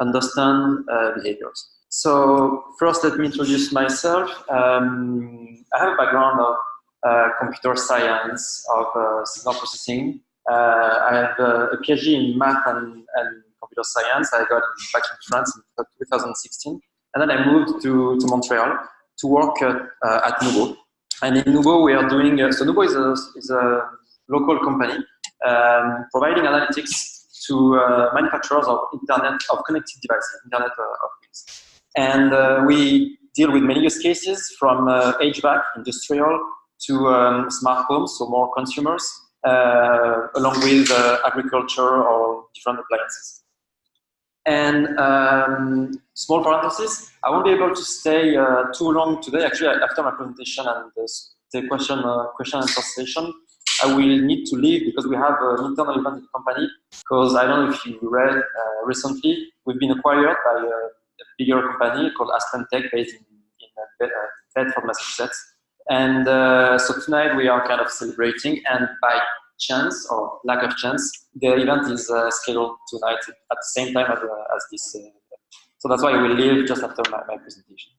understand behaviors. So first, let me introduce myself. I have a background of computer science, of signal processing. I have a PhD in math and computer science. I got back in France in 2016. And then I moved to Montreal to work at mnubo. And in mnubo, we are doing, so mnubo is a local company providing analytics to manufacturers of connected devices, Internet of Things. And we deal with many use cases from HVAC, industrial, to smart homes, so more consumers, along with agriculture or different appliances. And small parenthesis, I won't be able to stay too long today. Actually, after my presentation and the question and answer session, I will need to leave because we have an internal event in the company. Because I don't know if you read recently, we've been acquired by a bigger company called Aspen Tech, based in Bedford, Massachusetts. And so tonight we are kind of celebrating, and by chance or lack of chance, the event is scheduled tonight at the same time as this. So that's why I will leave just after my presentation.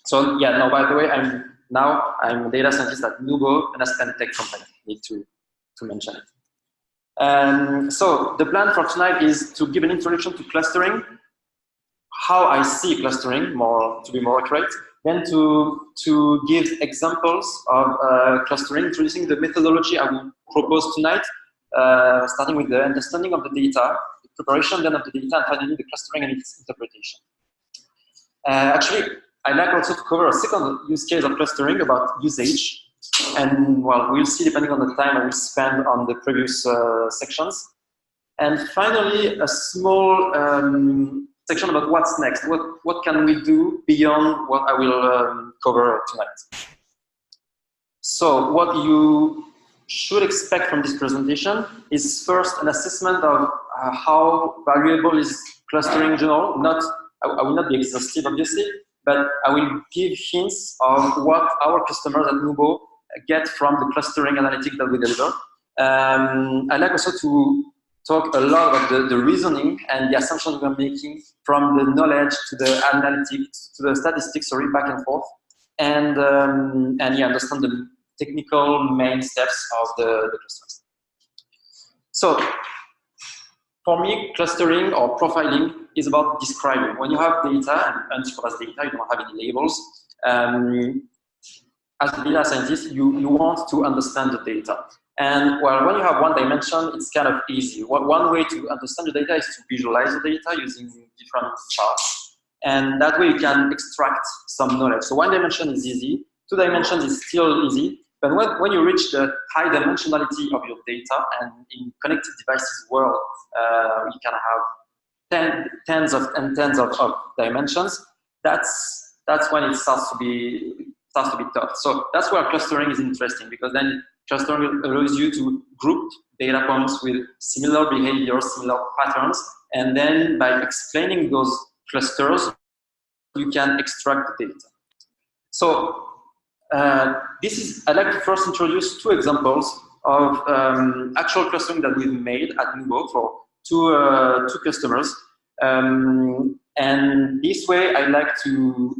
So yeah, no, by the way, I'm a data scientist at mnubo, an Aspen Tech company. Need to mention it. So the plan for tonight is to give an introduction to clustering, how I see clustering, to be more accurate, then to give examples of clustering, introducing the methodology I will propose tonight, starting with the understanding of the data, the preparation then of the data, and finally the clustering and its interpretation. Actually, I'd like also to cover a second use case of clustering about usage. And well, we'll see depending on the time I will spend on the previous sections. And finally, a small section about what's next. What can we do beyond what I will cover tonight? So what you should expect from this presentation is first an assessment of how valuable is clustering in general. I will not be exhaustive, obviously, but I will give hints of what our customers at mnubo get from the clustering analytics that we deliver. I'd like also to talk a lot about the reasoning and the assumptions we're making from the knowledge to the analytics, to the statistics, back and forth, and yeah, understand the technical main steps of the clusters. So, for me, clustering or profiling is about describing. When you have data, and unsupervised data, you don't have any labels. As a data scientist, you want to understand the data. And well, when you have one dimension, it's kind of easy. One way to understand the data is to visualize the data using different charts. And that way you can extract some knowledge. So one dimension is easy, 2 dimensions is still easy. But when you reach the high dimensionality of your data, and in connected devices world, you can have tens of dimensions. That's when it starts to be tough. So that's where clustering is interesting, because then clustering allows you to group data points with similar behaviors, similar patterns, and then by explaining those clusters, you can extract the data. So I'd like to first introduce 2 examples of actual clustering that we've made at mnubo for two customers. And this way, I'd like to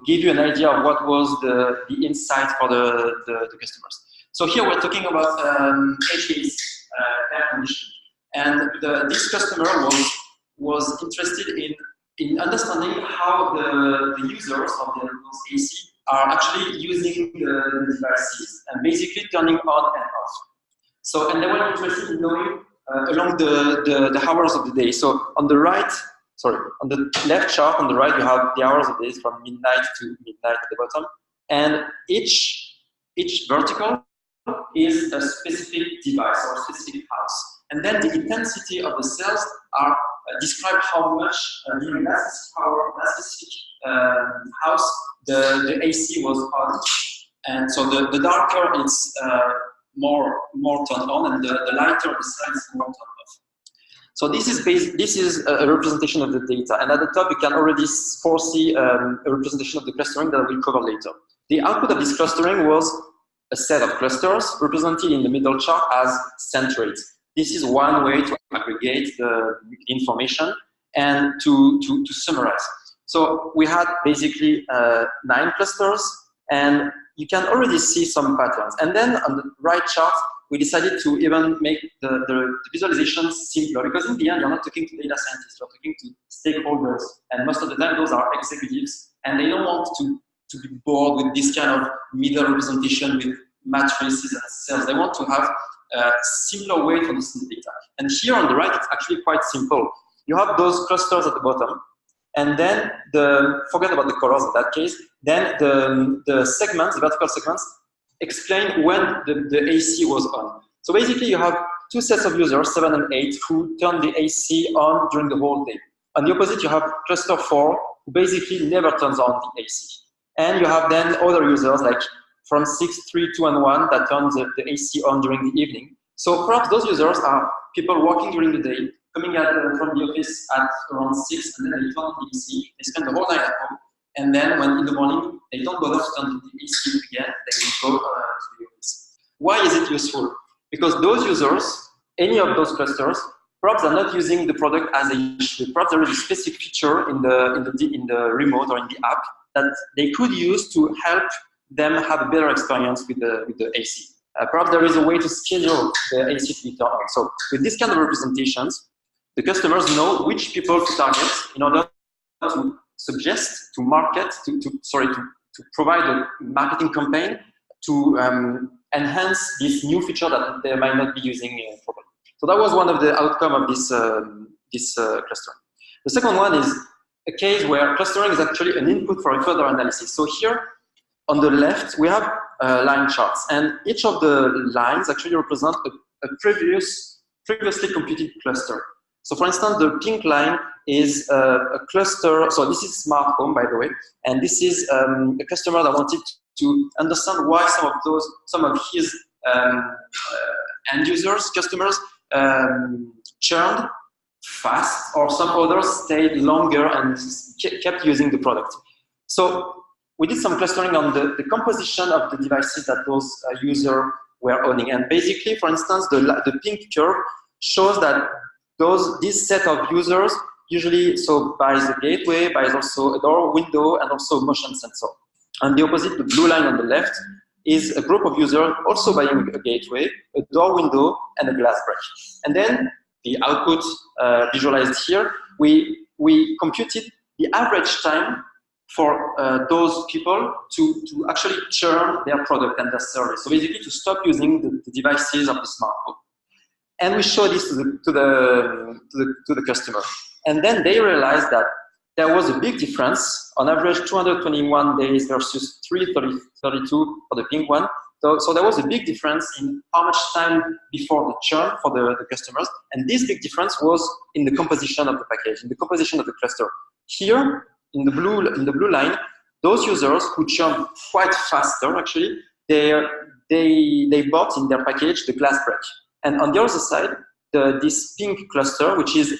give you an idea of what was the insight for the customers. So here we're talking about HVAC air conditioning, and this customer was interested in understanding how the users of those AC are actually using the devices and basically turning on and off. So, and they were interested in knowing along the hours of the day. So on the left chart on the right, you have the hours of the day from midnight to midnight at the bottom, and each vertical is a specific device or a specific house. And then the intensity of the cells are describe how much during that specific house the AC was on. And so the darker it's more turned on, and the lighter the cell is more turned off. So this is a representation of the data, and at the top you can already foresee a representation of the clustering that we'll cover later. The output of this clustering was a set of clusters represented in the middle chart as centroids. This is one way to aggregate the information, and to summarize. So we had basically 9 clusters, and you can already see some patterns. And then on the right chart, we decided to even make the visualization simpler, because in the end, you're not talking to data scientists, you're talking to stakeholders, and most of the time those are executives, and they don't want to be bored with this kind of middle representation with matrices and cells. They want to have a simpler way to understand data. And here on the right, it's actually quite simple. You have those clusters at the bottom, and then forget about the colors in that case, then the segments, the vertical segments, explain when the AC was on. So basically you have 2 sets of users, 7 and 8, who turn the AC on during the whole day. On the opposite, you have cluster 4, who basically never turns on the AC. And you have then other users like from 6, 3, 2, and 1 that turn the AC on during the evening. So perhaps those users are people working during the day, coming from the office at around 6, and then they turn on the AC, they spend the whole night at home, and then when in the morning they don't bother to turn the AC again, they will go to the office. Why is it useful? Because those users, any of those clusters, perhaps are not using the product as they should. Perhaps there is a specific feature in the remote or in the app that they could use to help them have a better experience with the AC. Perhaps there is a way to schedule the AC to be turned on. So with this kind of representations, the customers know which people to target in order to suggest, to market, to provide a marketing campaign to enhance this new feature that they might not be using properly. So that was one of the outcomes of this clustering. The second one is a case where clustering is actually an input for a further analysis. So here on the left, we have line charts, and each of the lines actually represent a previously computed cluster. So for instance, the pink line is a cluster, so this is smart home, by the way, and this is a customer that wanted to understand why some of his end users, customers, churned fast, or some others stayed longer and kept using the product. So we did some clustering on the composition of the devices that those users were owning. And basically, for instance, the pink curve shows that this set of users usually buys a gateway, buys also a door window, and also a motion sensor. On the opposite, the blue line on the left is a group of users also buying a gateway, a door window, and a glass break. And then the output visualized here, we computed the average time for those people to actually churn their product and their service. So basically to stop using the devices of the smartphone. And we show this to the customer. And then they realized that there was a big difference, on average 221 days versus 332 for the pink one. So there was a big difference in how much time before the churn for the customers. And this big difference was in the composition of the package, in the composition of the cluster. Here, in the blue line, those users who churn quite faster, actually, they bought in their package the glass break. And on the other side, this pink cluster, which is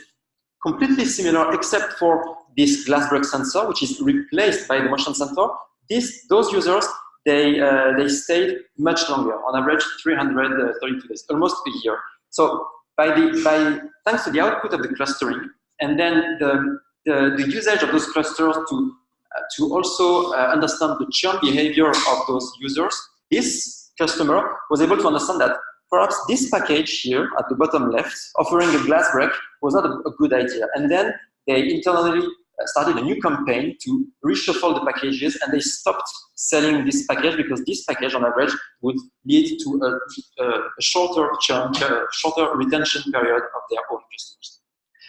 completely similar except for this glass break sensor, which is replaced by the motion sensor, those users, they stayed much longer, on average 332 days, almost a year. So thanks to the output of the clustering, and then the usage of those clusters to also understand the churn behavior of those users, this customer was able to understand that perhaps this package here at the bottom left, offering a glass break, was not a good idea. And then they internally started a new campaign to reshuffle the packages, and they stopped selling this package because this package on average would lead to a shorter retention period of their own customers.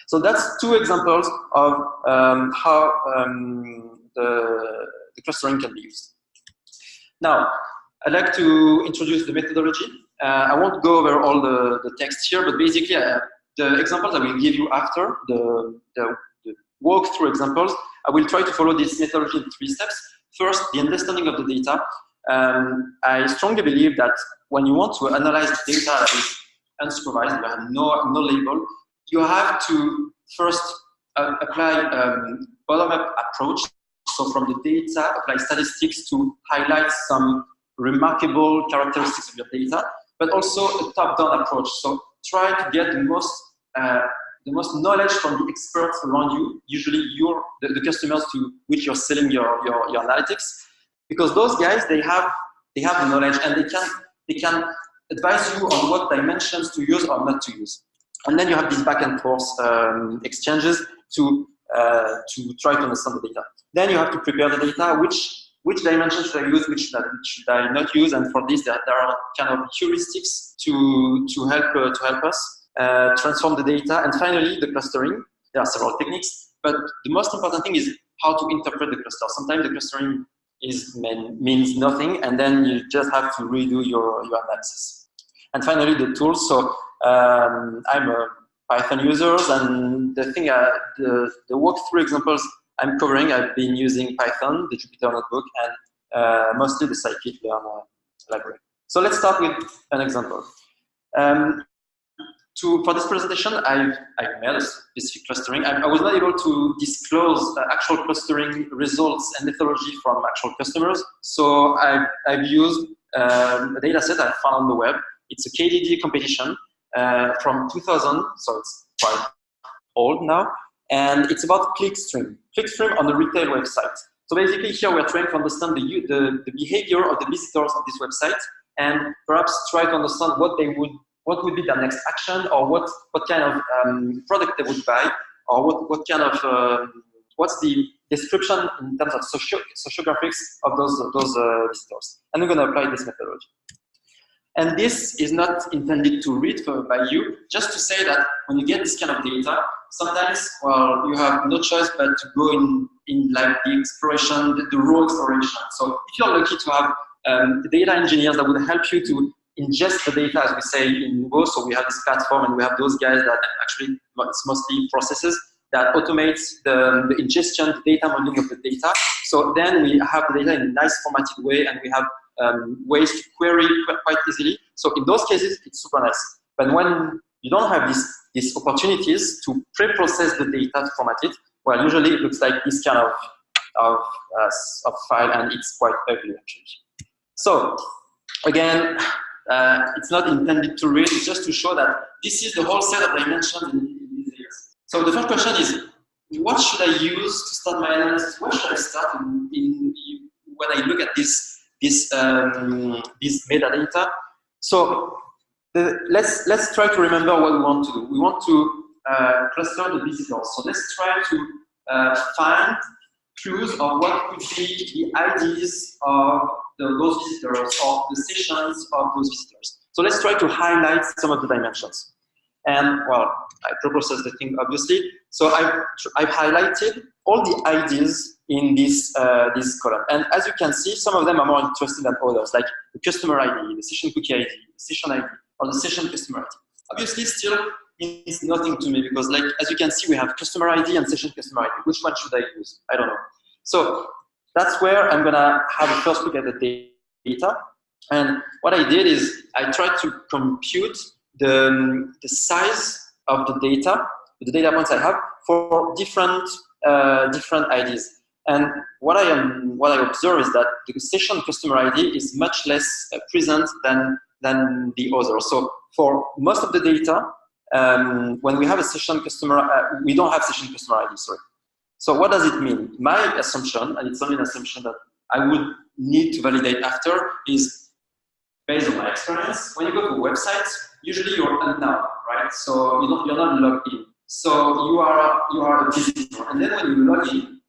So that's 2 examples of how the clustering can be used. Now, I'd like to introduce the methodology. I won't go over all the text here, but basically the examples I will give you after, the walkthrough examples, I will try to follow this methodology in 3 steps. First, the understanding of the data. I strongly believe that when you want to analyze data that is unsupervised, you have no label, you have to first apply bottom-up approach. So from the data, apply statistics to highlight some remarkable characteristics of your data, but also a top-down approach. So try to get the most knowledge from the experts around you, usually the customers to which you're selling your analytics, because those guys, they have the knowledge, and they can advise you on what dimensions to use or not to use. And then you have these back and forth exchanges to try to understand the data. Then you have to prepare the data, which dimensions should I use, which should I not use, and for this there are kind of heuristics to help us transform the data. And finally, the clustering. There are several techniques, but the most important thing is how to interpret the cluster. Sometimes the clustering means nothing, and then you just have to redo your analysis. And finally, the tools. So I'm a Python user, and the thing, the walkthrough examples I'm covering, I've been using Python, the Jupyter Notebook, and mostly the scikit-learn library. So let's start with an example. For this presentation, I've made a specific clustering. I was not able to disclose actual clustering results and methodology from actual customers, so I've used a data set I found on the web. It's a KDD competition from 2000, so it's quite old now, and it's about clickstream on the retail website. So basically here we're trying to understand the behavior of the visitors of this website, and perhaps try to understand what would be their next action, or what kind of product they would buy, or what kind of what's the description in terms of sociographics of those visitors. And we're going to apply this methodology. And this is not intended to read by you, just to say that when you get this kind of data, sometimes, well, you have no choice but to go in like the exploration, the raw exploration. So if you're lucky to have data engineers that would help you to ingest the data, as we say in mnubo, so we have this platform, and we have those guys that actually, it's mostly processes that automates the ingestion, the data modeling of the data. So then we have the data in a nice formatted way, and we have ways to query quite easily. So in those cases, it's super nice. But when you don't have these opportunities to pre-process the data to format it, well, usually it looks like this kind of file, and it's quite ugly actually. So again, it's not intended to read, it's just to show that this is the whole set of dimensions in these areas. So the first question is, what should I use to start my analysis? Where should I start when I look at this metadata? So let's try to remember what we want to do. We want to cluster the visitors. So let's try to find clues of what could be the IDs of those visitors, or the sessions of those visitors. So let's try to highlight some of the dimensions. And well, I pre-processed the thing obviously. So I've highlighted all the IDs in this column. And as you can see, some of them are more interesting than others, like the customer ID, the session cookie ID, the session ID, or the session customer ID. Obviously, still means nothing to me, because like, as you can see, we have customer ID and session customer ID. Which one should I use? I don't know. So that's where I'm gonna have a first look at the data. And what I did is I tried to compute the size of the data points I have for different IDs. And what I observe is that the session customer ID is much less present than the others. So for most of the data, when we have a session customer, we don't have session customer ID, sorry. So what does it mean? My assumption, and it's only an assumption that I would need to validate after, is based on my experience. When you go to a website, usually you're unknown, right? So you're not logged in. So you are a visitor, and then when you log in,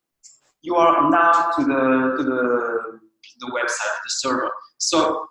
you are now to the website, the server. So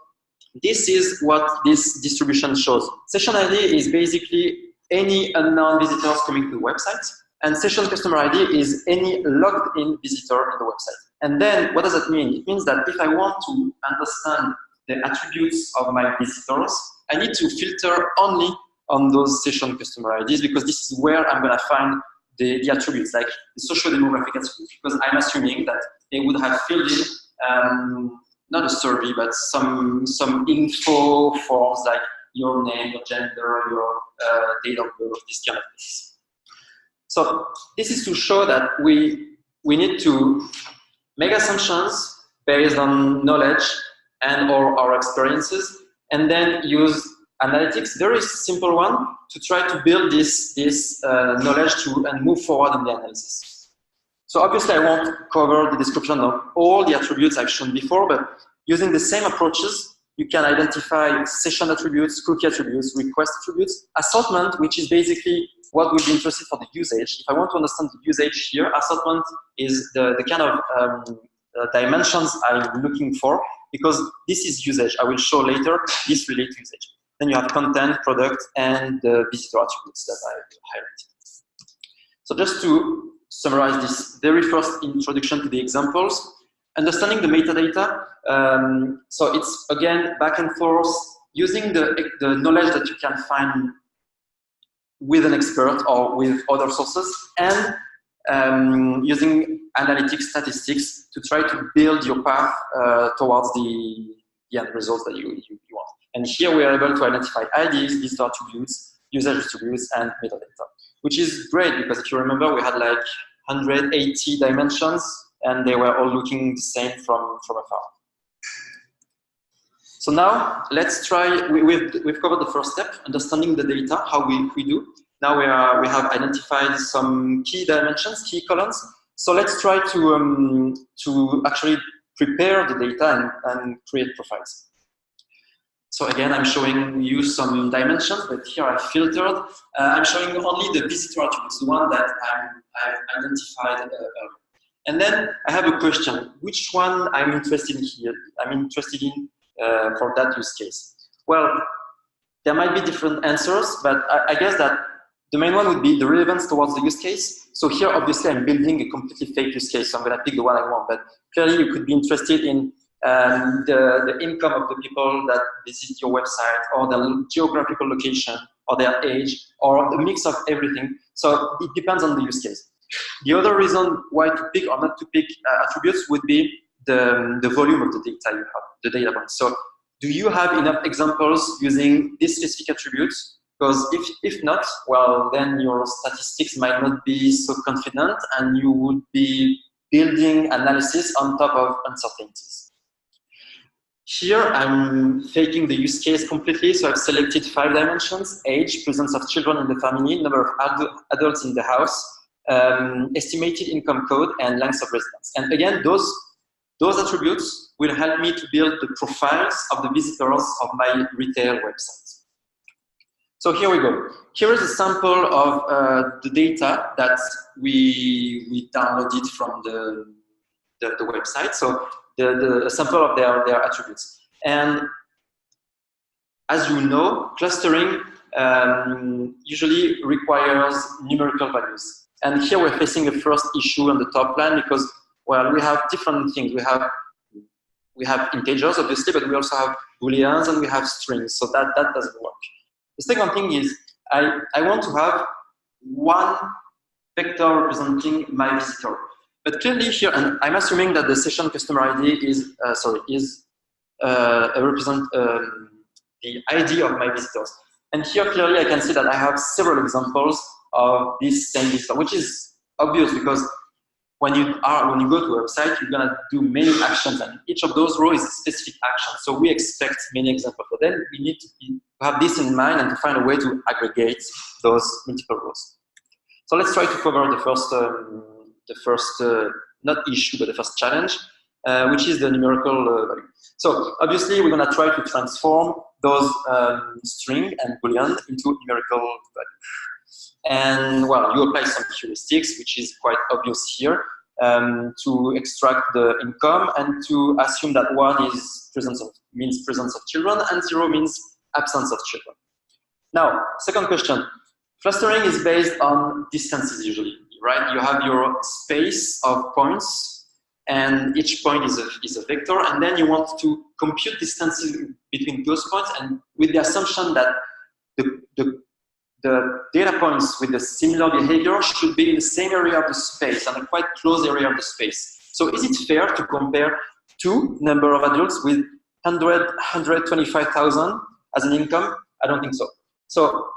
this is what this distribution shows. Session ID is basically any unknown visitors coming to the website, and session customer ID is any logged in visitor in the website. And then what does that mean? It means that if I want to understand the attributes of my visitors, I need to filter only on those session customer IDs, because this is where I'm going to find the attributes, like the social demographic attributes, because I'm assuming that they would have filled in not a survey, but some info forms like your name, your gender, your date of birth, this kind of things. So this is to show that we need to make assumptions based on knowledge and or our experiences, and then use analytics, very simple one, to try to build this knowledge and move forward in the analysis. So obviously I won't cover the description of all the attributes I've shown before, but using the same approaches, you can identify session attributes, cookie attributes, request attributes, assortment, which is basically what would be interested for the usage. If I want to understand the usage here, assortment is the kind of dimensions I'm looking for, because this is usage. I will show later, this relates to usage. Then you have content, product, and the visitor attributes that I highlighted. So just to summarize this very first introduction to the examples, understanding the metadata. So it's, again, back and forth, using the knowledge that you can find with an expert or with other sources, and using analytics statistics to try to build your path towards the end results that you want. And here we are able to identify IDs, visitor attributes, usage attributes, and metadata, which is great because if you remember, we had like 180 dimensions, and they were all looking the same from afar. So now let's try. We've covered the first step, understanding the data, how we do. Now we have identified some key dimensions, key columns. So let's try to actually prepare the data and create profiles. So again, I'm showing you some dimensions, but here I filtered. I'm showing only the visitor attributes, the one that I've identified earlier. And then I have a question: which one I'm interested in here? I'm interested in for that use case. Well, there might be different answers, but I guess that the main one would be the relevance towards the use case. So here, obviously, I'm building a completely fake use case, so I'm going to pick the one I want. But clearly, you could be interested in the income of the people that visit your website, or the geographical location, or their age, or the mix of everything. So it depends on the use case. The other reason why to pick or not to pick attributes would be the volume of the data you have, the data points. So do you have enough examples using these specific attributes? Because if not, well, then your statistics might not be so confident, and you would be building analysis on top of uncertainties. Here, I'm faking the use case completely. So I've selected 5 dimensions: age, presence of children in the family, number of adults in the house, estimated income code, and length of residence. And again, those attributes will help me to build the profiles of the visitors of my retail website. So here we go. Here is a sample of the data that we downloaded from the website. So a sample of their attributes. And as you know, clustering usually requires numerical values. And here we're facing a first issue on the top line because, well, we have different things. We have integers, obviously, but we also have booleans and we have strings. So that doesn't work. The second thing is I want to have one vector representing my visitor. But clearly here, and I'm assuming that the session customer ID is represent the ID of my visitors. And here clearly I can see that I have several examples of this same visitor, which is obvious because when you go to a website, you're gonna do many actions, and each of those rows is a specific action. So we expect many examples, but then we need to have this in mind and to find a way to aggregate those multiple rows. So let's try to cover the first not issue, but the first challenge, which is the numerical value. So obviously we're gonna try to transform those string and boolean into numerical value. And well, you apply some heuristics, which is quite obvious here, to extract the income and to assume that 1 is means presence of children and 0 means absence of children. Now, second question. Clustering is based on distances usually, right? You have your space of points, and each point is a vector, and then you want to compute distances between those points, and with the assumption that the data points with the similar behavior should be in the same area of the space and a quite close area of the space. So is it fair to compare 2 number of adults with 125,000 as an income? I don't think so. So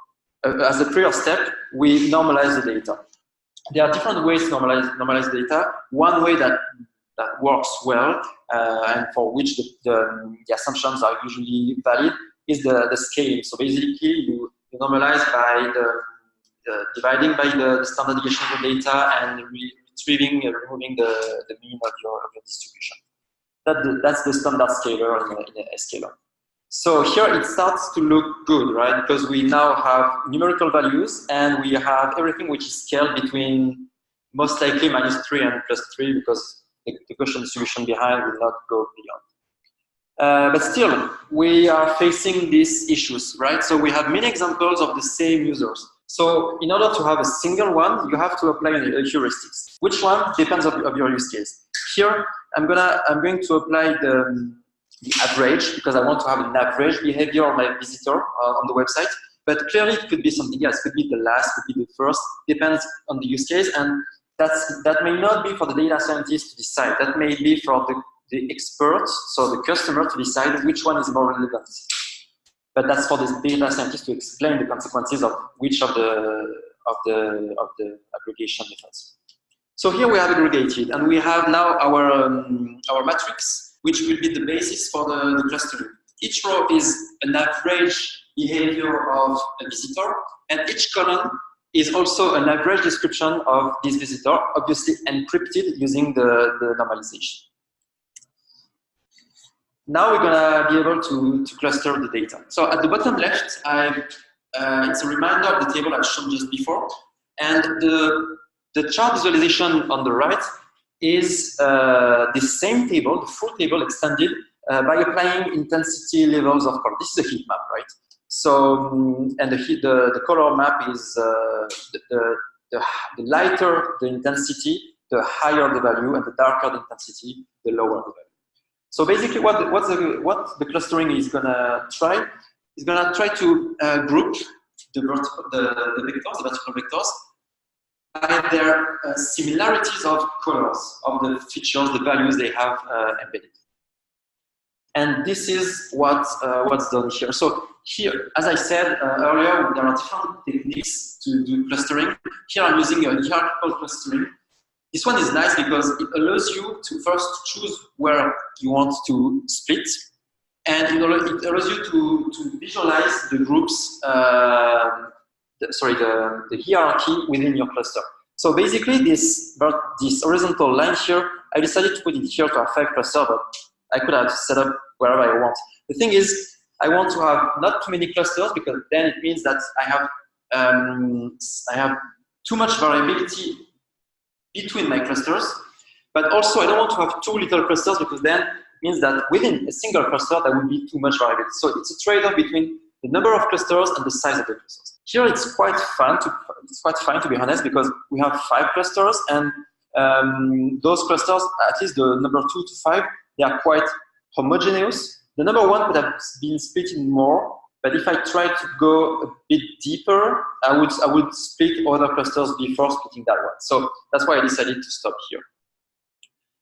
as a prior step, we normalize the data. There are different ways to normalize data. One way that works well and for which the assumptions are usually valid is the scaling. So basically, you normalize by dividing by the standard deviation of the data and retrieving, removing the mean of your distribution. That's the standard scaler in a scaler. So here it starts to look good, right? Because we now have numerical values and we have everything which is scaled between most likely -3 and +3 because the Gaussian distribution behind will not go beyond. But still, we are facing these issues, right? So we have many examples of the same users. So in order to have a single one, you have to apply heuristics. Which one depends of your use case. Here, I'm going to apply the average because I want to have an average behavior of my visitor on the website. But clearly, it could be something else. It could be the last, could be the first. Depends on the use case, and that may not be for the data scientist to decide. That may be for the experts, so the customer, to decide which one is more relevant. But that's for the data scientist to explain the consequences of which of the aggregation methods. So here we have aggregated, and we have now our matrix, which will be the basis for the clustering. Each row is an average behavior of a visitor, and each column is also an average description of this visitor, obviously encrypted using the normalization. Now we're gonna be able to cluster the data. So at the bottom left, it's a reminder of the table I've shown just before, and the chart visualization on the right is the same table, the full table extended by applying intensity levels of color. This is a heat map, right? So, and the color map is the lighter the intensity, the higher the value, and the darker the intensity, the lower the value. So basically, what the clustering is gonna try to group the vertical vectors, by their similarities of colors, of the features, the values they have embedded. And this is what's done here. So here, as I said earlier, there are different techniques to do clustering. Here I'm using a hierarchical clustering. This one is nice because it allows you to first choose where you want to split, and it allows you to visualize the groups, the hierarchy within your cluster. So basically, this horizontal line here, I decided to put it here to have 5 clusters, but I could have set up wherever I want. The thing is, I want to have not too many clusters because then it means that I have too much variability between my clusters, but also I don't want to have too little clusters because then it means that within a single cluster there will be too much variability. So it's a trade-off between the number of clusters and the size of the clusters. Here it's quite fine to be honest because we have 5 clusters and those clusters, at least the number 2 to 5, they are quite homogeneous. The number 1 could have been split in more, but if I try to go a bit deeper, I would split other clusters before splitting that one. So that's why I decided to stop here.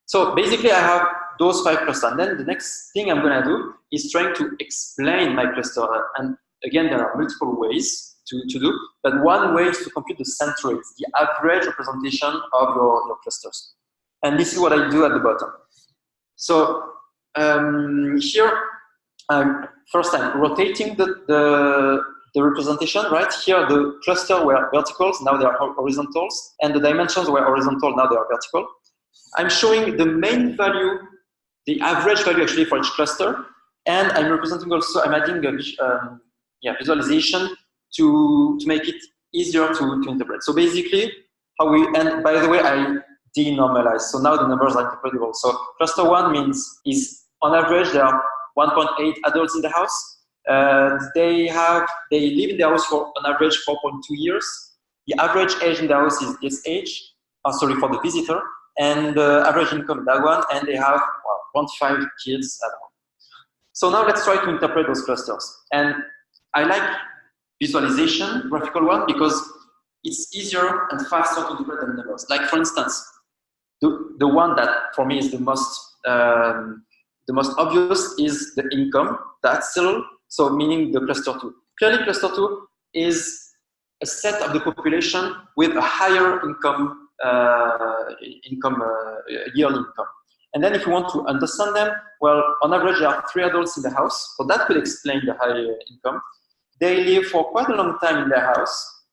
So basically, I have those 5 clusters. And then the next thing I'm going to do is trying to explain my cluster. And again, there are multiple ways to do. But one way is to compute the centroids, the average representation of your clusters. And this is what I do at the bottom. So here, first I'm rotating the representation, right? Here the cluster were verticals, now they are horizontals, and the dimensions were horizontal, now they are vertical. I'm showing the main value, the average value actually for each cluster, and I'm representing also, I'm adding a visualization to make it easier to interpret. So basically, and by the way, I denormalize, so now the numbers are interpretable. So cluster 1 is on average there are 1.8 adults in the house. They live in the house for on average 4.2 years. The average age in the house is this age, for the visitor, and the average income that one, and they have 1.5 kids at home. So now let's try to interpret those clusters. And I like visualization, graphical one, because it's easier and faster to interpret than numbers. Like for instance, the one that for me is the most obvious is the income. That's still, so meaning the cluster 2. Clearly cluster 2 is a set of the population with a higher yearly income. And then if you want to understand them, well, on average, there are 3 adults in the house, so that could explain the high income. They live for quite a long time in their house,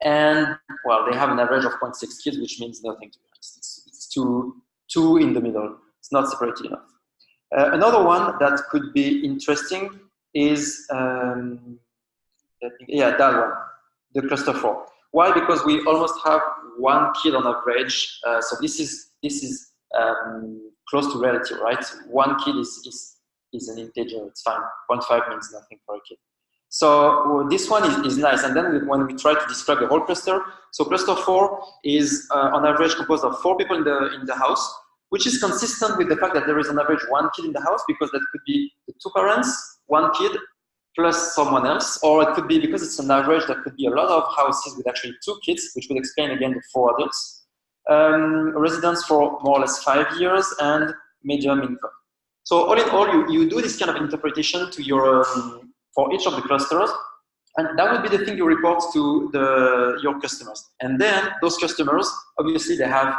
and, well, they have an average of 0.6 kids, which means nothing to be honest. It's two in the middle. It's not separated enough. Another one that could be interesting is, that one, the cluster 4. Why? Because we almost have 1 kid on average. So this is close to reality, right? 1 kid is an integer. It's fine. 0.5 means nothing for a kid. So this one is nice. And then when we try to describe the whole cluster, so cluster 4 is on average composed of 4 people in the house, which is consistent with the fact that there is on average 1 kid in the house, because that could be the 2 parents, 1 kid, plus someone else, or it could be, because it's an average, there could be a lot of houses with actually 2 kids, which would explain again the 4 adults. Residence for more or less 5 years, and medium income. So all in all, you do this kind of interpretation to your for each of the clusters, and that would be the thing you report to your customers. And then those customers, obviously, they have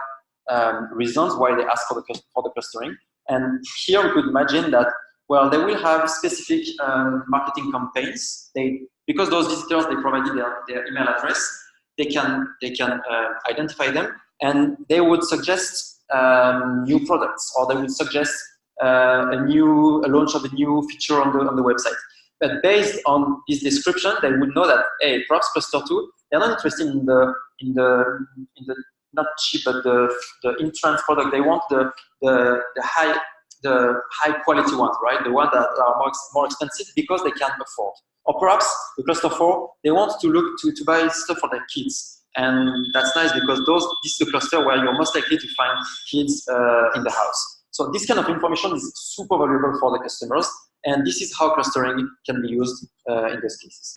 reasons why they ask for the clustering. And here we could imagine that, well, they will have specific marketing campaigns. Because those visitors, they provided their email address, they can identify them, and they would suggest new products, or they would suggest a launch of a new feature on the website. But based on this description, they would know that, hey, perhaps cluster 2, they're not interested in the not cheap, but the in-trend product. They want the high quality ones, right? The ones that are more expensive because they can't afford. Or perhaps the cluster 4, they want to look to buy stuff for their kids, and that's nice because this is the cluster where you're most likely to find kids in the house. So this kind of information is super valuable for the customers, and this is how clustering can be used in those cases.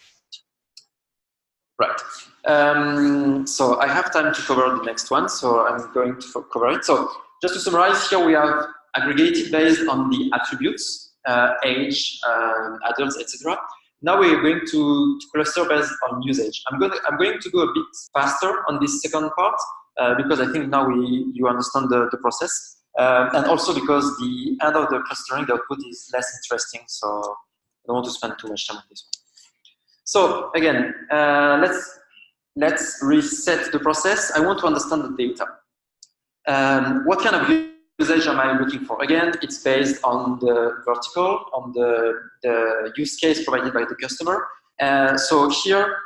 Right. So I have time to cover the next one, so I'm going to cover it. So just to summarize, here we have aggregated based on the attributes, age, adults, etc. Now we're going to cluster based on usage. I'm going to go a bit faster on this second part because I think now you understand the process. And also because the end of the clustering, the output is less interesting, so I don't want to spend too much time on this one. So again, let's reset the process. I want to understand the data. What kind of usage am I looking for? Again, it's based on the vertical, on the use case provided by the customer. So here,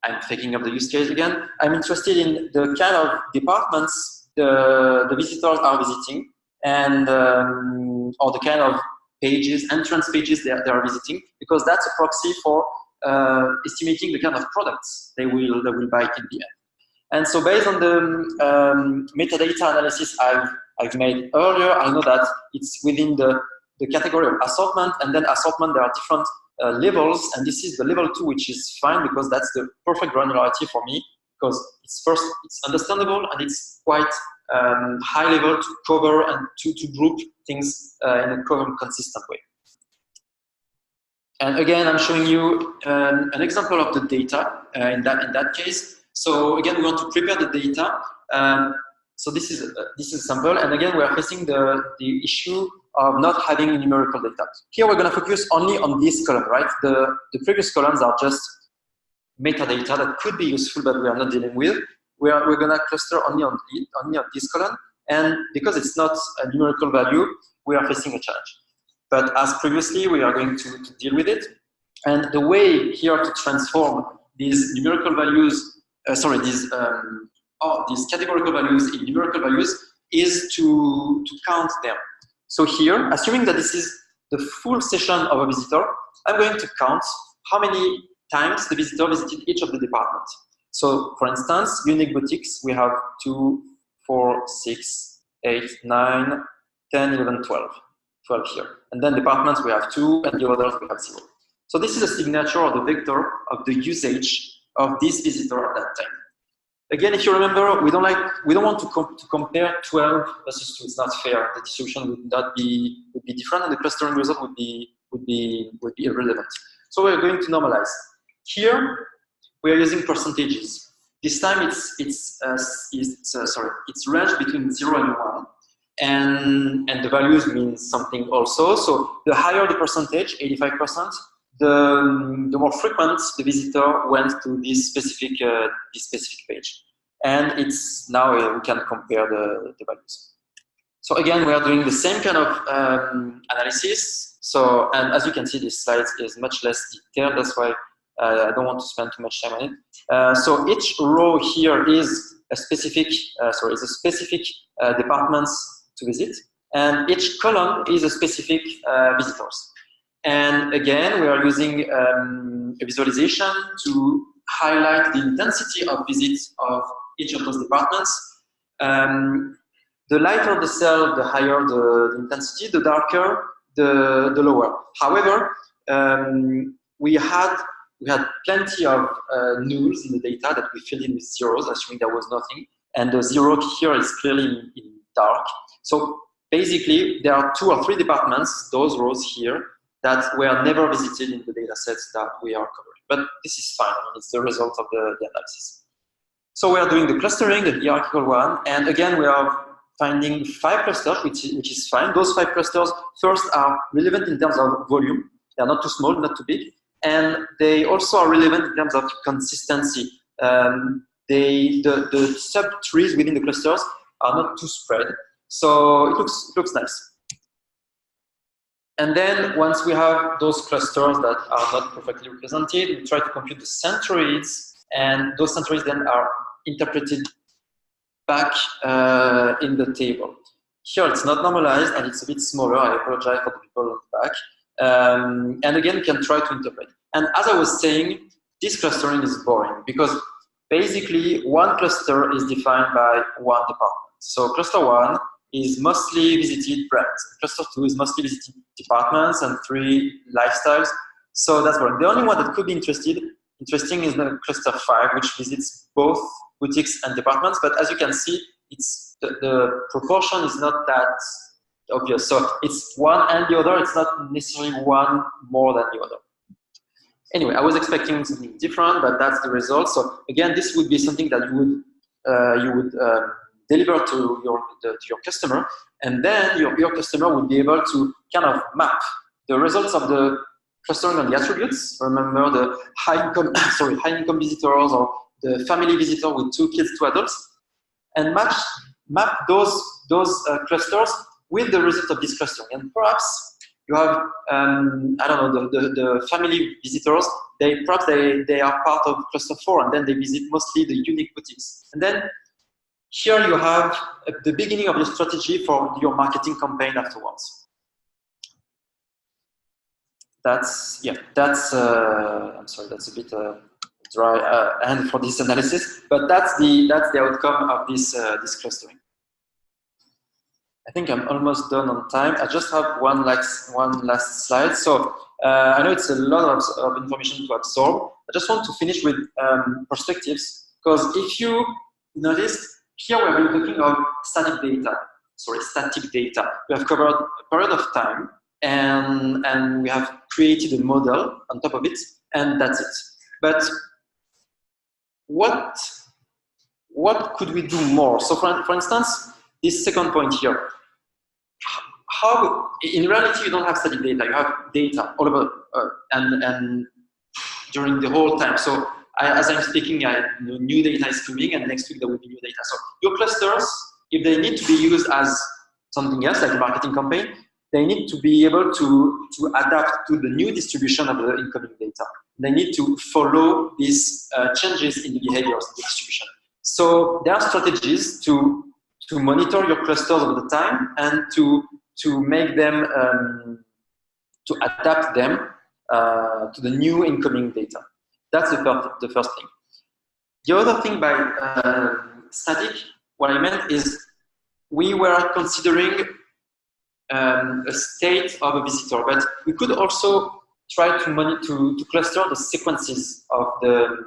I'm thinking of the use case again. I'm interested in the kind of departments the visitors are visiting, and or the kind of pages, entrance pages they are visiting, because that's a proxy for estimating the kind of products they will buy in the end. And so based on the metadata analysis I've made earlier, I know that it's within the category of assortment, and then assortment, there are different levels, and this is the level 2, which is fine because that's the perfect granularity for me, because it's understandable, and it's quite high level to cover and to group things in a common, consistent way. And again, I'm showing you an example of the data in that case. So again, we want to prepare the data. So this is a sample, and again, we are facing the issue of not having numerical data. Here, we're going to focus only on this column, right? The previous columns are just metadata that could be useful, but we are not dealing with. We're going to cluster only on this column, and because it's not a numerical value, we are facing a challenge. But as previously, we are going to deal with it. And the way here to transform these numerical values, these categorical values in numerical values is to count them. So here, assuming that this is the full session of a visitor, I'm going to count how many times the visitor visited each of the departments. So for instance, unique boutiques, we have 2, 4, 6, 8, 9, 10, 11, 12 here. And then departments, we have 2, and the others, we have 0. So this is a signature or the vector of the usage of this visitor at that time. Again, if you remember, we don't want to compare 12 versus 2. It's not fair. The distribution would be different, and the clustering result would be irrelevant. So we're going to normalize. Here, we are using percentages. This time it's ranged between 0 and 1. and the values mean something also. So the higher the percentage, 85%, the more frequent the visitor went to this specific page. And it's now we can compare the values. So again, we are doing the same kind of analysis. So, and as you can see, this slide is much less detailed. That's why I don't want to spend too much time on it. So each row here is a specific, departments to visit, and each column is a specific visitors. And again, we are using a visualization to highlight the intensity of visits of each of those departments. The lighter the cell, the higher the intensity, the darker, the lower. However, we had plenty of nulls in the data that we filled in with zeros, assuming there was nothing. And the zero here is clearly in dark. So basically, there are 2 or 3 departments, those rows here, that were never visited in the data sets that we are covering. But this is fine. I mean, it's the result of the analysis. So we are doing the clustering, the hierarchical one. And again, we are finding 5 clusters, which is fine. Those 5 clusters first are relevant in terms of volume. They are not too small, not too big. And they also are relevant in terms of consistency. The sub-trees within the clusters are not too spread. So it looks nice. And then once we have those clusters that are not perfectly represented, we try to compute the centroids, and those centroids then are interpreted back in the table. Here it's not normalized and it's a bit smaller. I apologize for the people on the back. And again, we can try to interpret. And as I was saying, this clustering is boring because basically one cluster is defined by one department. So cluster 1 is mostly visited brands. Cluster 2 is mostly visited departments, and 3 lifestyles. So that's boring. The only one that could be interesting is the cluster 5, which visits both boutiques and departments. But as you can see, it's the proportion is not that obvious. So it's one and the other. It's not necessarily one more than the other. Anyway, I was expecting something different, but that's the result. So again, this would be something that you would deliver to your customer, and then your customer would be able to kind of map the results of the clustering on the attributes. Remember the high income visitors or the family visitor with 2 kids, 2 adults, and map those clusters with the result of this clustering. And perhaps you have I don't know, the family visitors. Perhaps they are part of cluster 4, and then they visit mostly the unique boutiques. And then here you have the beginning of your strategy for your marketing campaign afterwards. I'm sorry, that's a bit dry hand for this analysis, but that's the outcome of this clustering. I think I'm almost done on time. I just have one last slide. So I know it's a lot of information to absorb. I just want to finish with perspectives, because if you notice, here we have been talking of static data. We have covered a period of time, and we have created a model on top of it, and that's it. But what could we do more? So for instance, this second point here, how in reality you don't have static data, you have data all over and during the whole time. So as I'm speaking, new data is coming, and next week there will be new data. So your clusters, if they need to be used as something else, like a marketing campaign, they need to be able to adapt to the new distribution of the incoming data. They need to follow these changes in the behaviors of the distribution. So there are strategies to monitor your clusters over the time and to make them, to adapt them to the new incoming data. That's the first thing. The other thing by static, what I meant is we were considering a state of a visitor, but we could also try to cluster the sequences of the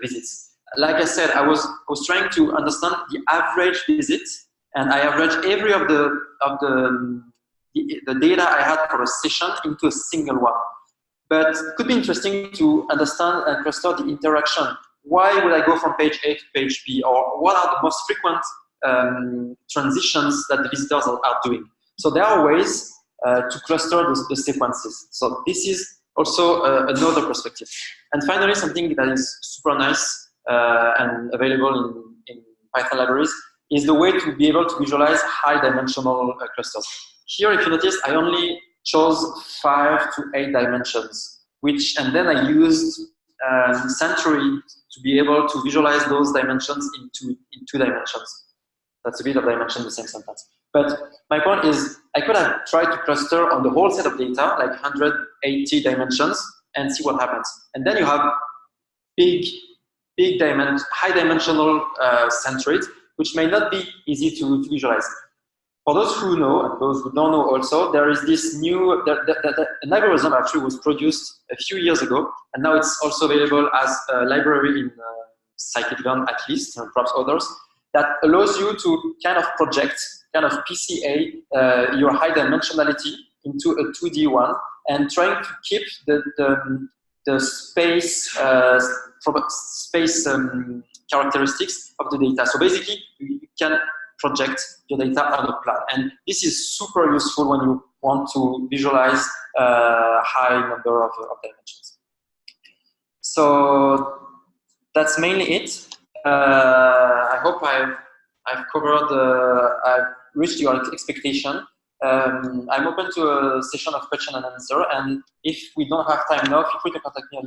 visits. Like I said, I was trying to understand the average visit, and I averaged every of the data I had for a session into a single one. But it could be interesting to understand and cluster the interaction. Why would I go from page A to page B? Or what are the most frequent transitions that the visitors are doing. So there are ways to cluster the sequences. So this is also another perspective. And finally, something that is super nice and available in Python libraries is the way to be able to visualize high-dimensional clusters. Here, if you notice, I only chose 5 to 8 dimensions, and then I used CENTROIDS to be able to visualize those dimensions in 2 dimensions. That's a bit of dimension in the same sentence. But my point is, I could have tried to cluster on the whole set of data, like 180 dimensions, and see what happens. And then you have high-dimensional centroids, which may not be easy to visualize. For those who know, and those who don't know also, there is this new, an algorithm actually was produced a few years ago, and now it's also available as a library in scikit-learn at least, and perhaps others, that allows you to kind of project, kind of PCA your high dimensionality into a 2D one, and trying to keep the space characteristics of the data. So basically, you can project your data on a plan, and this is super useful when you want to visualize a high number of dimensions. So that's mainly it. I hope I've covered, I've reached your expectation. I'm open to a session of question and answer, and if we don't have time now, feel free to contact me on